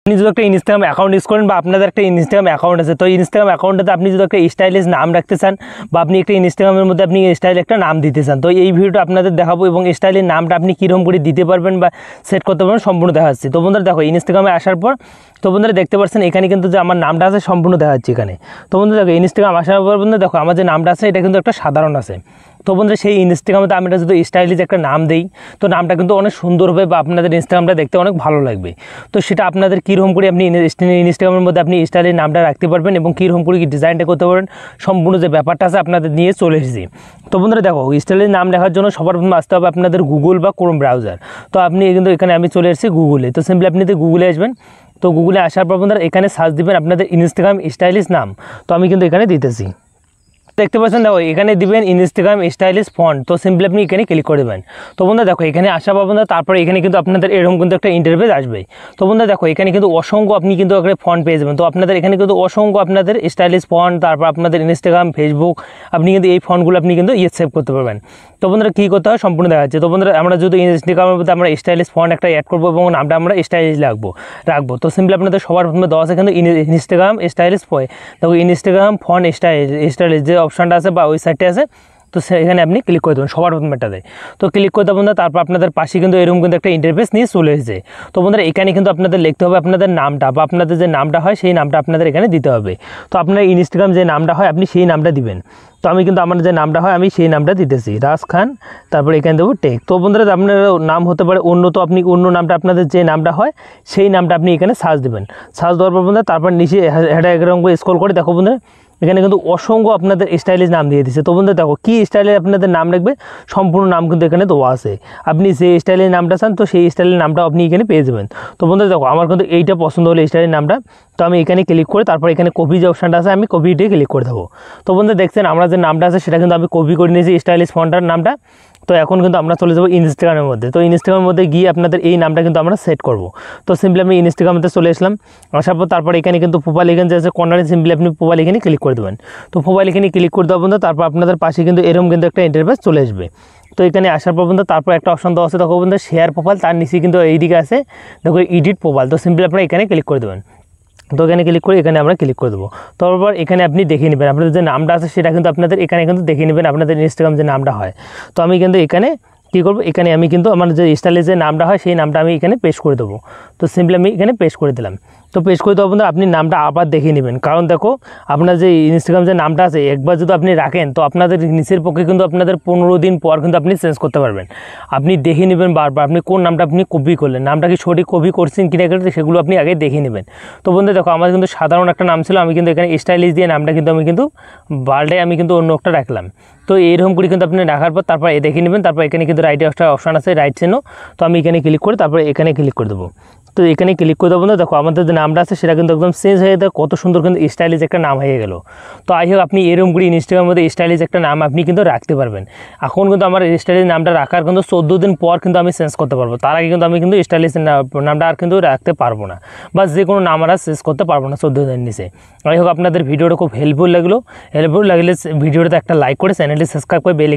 আপনি যদি একটা ইনস্টাগ্রাম অ্যাকাউন্ট ইউজ করেন বা আপনাদের একটা ইনস্টাগ্রাম অ্যাকাউন্ট আছে, তো ইনস্টাগ্রাম অ্যাকাউন্টটাতে আপনি যদি একটা স্টাইলিশ নাম রাখতে চান বা আপনি একটা ইনস্টাগ্রামের মধ্যে আপনি স্টাইল একটা নাম দিতে চান, তো এই ভিডিওটা আপনাদের দেখাবো এবং স্টাইলের নামটা আপনি কীরকম করে দিতে পারবেন বা সেট করতে পারবেন সম্পূর্ণ দেখাচ্ছি। তো বন্ধুরা দেখো, ইনস্টাগ্রামে আসার পর তো বন্ধুরা দেখতে পাচ্ছেন এখানে কিন্তু যে আমার নামটা আছে সম্পূর্ণ দেখাচ্ছি এখানে। তো বন্ধুরা দেখো, ইনস্টাগ্রাম আসার পর বন্ধুরা দেখো আমার যে নামটা আছে এটা কিন্তু একটা সাধারণ আছে। তো বন্ধুরা সেই ইনস্টাগ্রামে আমি যদি স্টাইলিশ একটা নাম দিই, তো নামটা কিন্তু অনেক সুন্দর হবে বা আপনাদের ইনস্টাগ্রামটা দেখতে অনেক ভালো লাগবে। তো সেটা আপনাদের কীরকম করে আপনি ইনস্টাগ্রামের মধ্যে আপনি স্টাইলের নামটা রাখতে পারবেন এবং কীরকম করে কি ডিজাইনটা করতে পারবেন সম্পূর্ণ যে ব্যাপারটা আছে আপনাদের নিয়ে চলে এসেছি। তো বন্ধুরা দেখো, স্টাইলের নাম লেখার জন্য সবার প্রথমে আসতে হবে আপনাদের গুগল বা ক্রোম ব্রাউজার। তো আপনি কিন্তু এখানে আমি চলে এসেছি গুগলে। তো সিম্পলি আপনি গুগলে আসবেন। তো গুগলে আসার পর বন্ধুরা এখানে সার্চ দিবেন আপনাদের ইনস্টাগ্রাম স্টাইলিশ নাম। তো আমি কিন্তু এখানে দিতেছি, দেখতে পাচ্ছেন দেখো এখানে দিবেন ইনস্টাগ্রাম স্টাইলিশ ফন্ট। তো সিম্পলি আপনি এখানে ক্লিক করে দেবেন। তো বন্ধুরা দেখো এখানে আসা পাবেন বন্ধুরা, তারপরে এখানে কিন্তু আপনাদের এরকম কিন্তু একটা ইন্টারফেস আসবে। তো বন্ধুরা দেখো এখানে কিন্তু অসংখ্য আপনি কিন্তু একটা ফন্ট পেয়ে যাবেন। তো আপনাদের এখানে কিন্তু অসংখ্য আপনাদের স্টাইলিশ ফন্ট, তারপর আপনাদের ইনস্টাগ্রাম ফেসবুক আপনি কিন্তু এই ফন্টগুলো আপনি কিন্তু সেভ করতে পারবেন। তো বন্ধুরা কী করতে হয় সম্পূর্ণ দেখা যাচ্ছে। তো বন্ধুরা আমরা যদি ইনস্টাগ্রামের মধ্যে আমরা স্টাইলিশ ফন্ট একটা অ্যাড করবো এবং নামটা আমরা স্টাইলিশ রাখবো। তো সিম্পলি আপনাদের সবার প্রথমে দেওয়া আছে কিন্তু ইনস্টাগ্রাম স্টাইলিশ দেখো ইনস্টাগ্রাম ফন্ট স্টাইলিশ যে অপশানটা আছে বা ওই সাইটে আছে, তো এখানে আপনি ক্লিক করে দেবেন সবার প্রথমেটাতে। তো ক্লিক করতে বন্ধুরা তারপর আপনাদের পাশে কিন্তু এরকম কিন্তু একটা ইন্টারফেস নিয়ে চলে এসেছে। তো বন্ধুরা এখানে কিন্তু আপনাদের লিখতে হবে আপনাদের নামটা বা আপনাদের যে নামটা হয় সেই নামটা আপনাদের এখানে দিতে হবে। তো আপনার ইনস্টাগ্রাম যে নামটা হয় আপনি সেই নামটা দিবেন। তো আমি কিন্তু আমার যে নামটা হয় আমি সেই নামটা দিতেছি, রাজ খান, তারপরে এখানে দেবো টেক। তো বন্ধুরা আপনার নাম হতে পারে অন্য, তো আপনি অন্য নামটা আপনাদের যে নামটা হয় সেই নামটা আপনি এখানে সার্চ দেবেন। সার্চ দেওয়ার পর বন্ধুরা তারপর নিচে হেডা এরকম করে স্ক্রল করে দেখো বন্ধুরা এখানে কিন্তু অসংখ্য আপনাদের স্টাইলিশ নাম দিয়ে দিচ্ছে। তো বন্ধুরা দেখো কী স্টাইলে আপনাদের নাম রাখবে সম্পূর্ণ নাম কিন্তু এখানে দেওয়া আছে। আপনি যে স্টাইলের নামটা চান তো সেই স্টাইলের নামটা আপনি এখানে পেয়ে যাবেন। তো বন্ধুরা দেখো আমার কিন্তু এইটা পছন্দ হলো স্টাইলের নামটা। তো আমি এখানে ক্লিক করে তারপর এখানে কপি যে অপশানটা আছে আমি কপিতে ক্লিক করে দেবো। তো বন্ধুরা দেখছেন আমরা যে নামটা আছে সেটা কিন্তু আমি কপি করে নিয়েছি স্টাইলিশ ফন্টার নামটা। তো এখন কিন্তু আমরা চলে যাবো ইনস্টাগ্রামের মধ্যে। তো ইনস্টাগ্রামের মধ্যে গিয়ে আপনাদের এই নামটা কিন্তু আমরা সেট করব। তো সিম্পলি আমি ইনস্টাগ্রামতে চলে আসলাম। আসার পর তারপর এখানে কিন্তু প্রোফাইল এখানে যে আছে কর্নারে সিম্পলি আপনি প্রোফাইল এখানে ক্লিক করে দেবেন। তো প্রোফাইল এখানে ক্লিক করে দেওয়া বন্ধু তারপর আপনাদের পাশে কিন্তু এরকম কিন্তু একটা ইন্টারফেস চলে আসবে। তো এখানে আসার পর বন্ধু তারপর একটা অপশন দেওয়া আছে দেখো বন্ধু শেয়ার প্রোফাইল, তার নিচে কিন্তু এইদিকে আছে দেখো এডিট প্রোফাইল। তো সিম্পলি আপনারা এখানে ক্লিক করে দেবেন। তো এখানে ক্লিক করে এখানে আমরা ক্লিক করে দেবো। তারপর এখানে আপনি দেখে নেবেন আপনাদের যে নামটা আছে সেটা কিন্তু আপনাদের এখানে কিন্তু দেখে নেবেন আপনাদের ইনস্টাগ্রাম যে নামটা হয়। তো আমি কিন্তু এখানে কী করবো, এখানে আমি কিন্তু আমার যে স্টাইলে যে নামটা হয় সেই নামটা আমি এখানে পেস্ট করে দেবো। তো সিম্পলি আমি এখানে পেস্ট করে দিলাম। তো পেস্ট করে দেওয়া বন্ধু আপনি নামটা আবার দেখে নেবেন, কারণ দেখো আপনার যে ইনস্টাগ্রাম যে নামটা আছে একবার যদি আপনি রাখেন তো আপনাদের নিচের পক্ষে কিন্তু আপনাদের 15 দিন পর কিন্তু আপনি চেঞ্জ করতে পারবেন। আপনি দেখে নেবেন বারবার আপনি কোন নামটা আপনি কপি করলেন, নামটা কি সঠিক কপি করছেন কিনা সেগুলো আপনি আগে দেখে নেবেন। তো বন্ধু দেখো আমার কিন্তু সাধারণ একটা নাম ছিল, আমি কিন্তু এখানে স্টাইলিশ দিয়ে নামটা কিন্তু আমি কিন্তু বাল্ডে আমি কিন্তু অন্য একটা রাখলাম। তো এইরকম করে কিন্তু আপনি রাখার পর তারপর দেখে নেবেন। তারপর এখানে কিন্তু রাইটে একটা অপশান আছে রাইট চিহ্ন, তো আমি এখানে ক্লিক করে তারপর এখানে ক্লিক করে দেবো। তো এখানে ক্লিক করে দেবো না, দেখো আমাদের যে নামটা আছে সেটা কিন্তু একদম চেঞ্জ হয়ে যায়, কত সুন্দর কিন্তু স্টাইলিশ একটা নাম হয়ে গেল। তো আই হোক আপনি এরকম করে ইনস্টাগ্রামের মধ্যে স্টাইলিশ একটা নাম আপনি কিন্তু রাখতে পারবেন। এখন কিন্তু আমার স্টাইলিশ নামটা রাখার কিন্তু 14 দিন পর কিন্তু আমি চেঞ্জ করতে পারবো, তার আগে কিন্তু আমি কিন্তু স্টাইলিশ নামটা আর কিন্তু রাখতে পারবো না, বা যে কোনো নাম আর চেঞ্জ করতে পারবো না 14 দিনের নিচে। আই হোক আপনাদের ভিডিওটা খুব হেল্পফুল লাগলে ভিডিওটাতে একটা লাইক করে চ্যানেলটি সাবস্ক্রাইব করে বেল